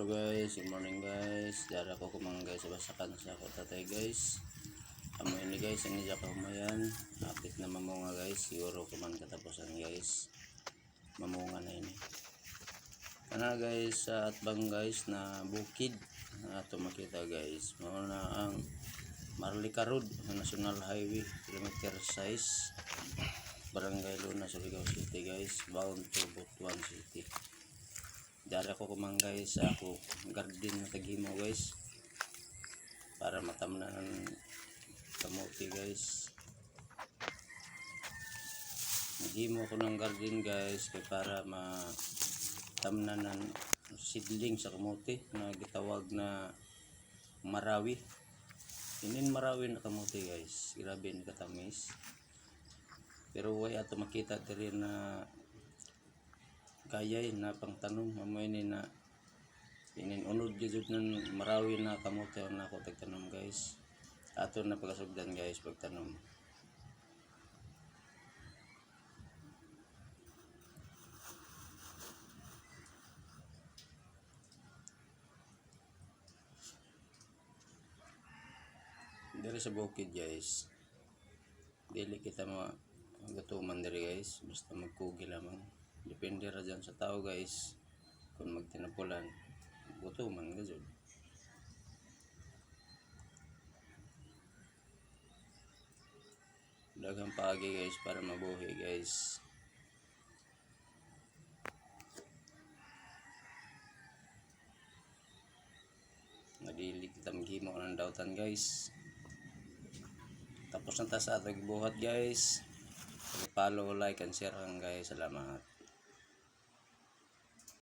Hello guys, good morning guys. Dara ko kumang guys sa basakan sa ako tatay guys. Amo ini guys ang iya kahumayan. Apit na mamunga guys, siguro kuman katapusan guys. Mamunga na ini. Kana guys sa atbang guys na bukid ato makita guys. Mao na ang Marlica Road, National Highway, kilometer 6, Barangay Luna, Surigao City guys, bound to Butuan City. Dara ko kumanggay sa ako garden na taghimo guys para matamnan kamuti guys. Naghimo ko ng garden guys kay para matamnan ng seedling sa kamuti na gitawag na marawi. Inin marawi na kamuti guys, grabe na katamis. Pero way ato makita diri na kayay na pangtanom mamay ni na inin unod gyud ng marawi na kamote na ako tagtanom guys. Ato na pagasugdan guys pagtanom. Diri sa bukid guys, dili kita magatuman diri guys, basta magkugi lamang. Depende ra dyan sa tao guys kung magtinapulan gutuman ka dyan. Daghang paagi guys para mabuhi guys. Nadili kita maghimo ng dautan guys. Tapos na ta sa atong gibuhat guys. Follow, like, and share lang guys. Salamat.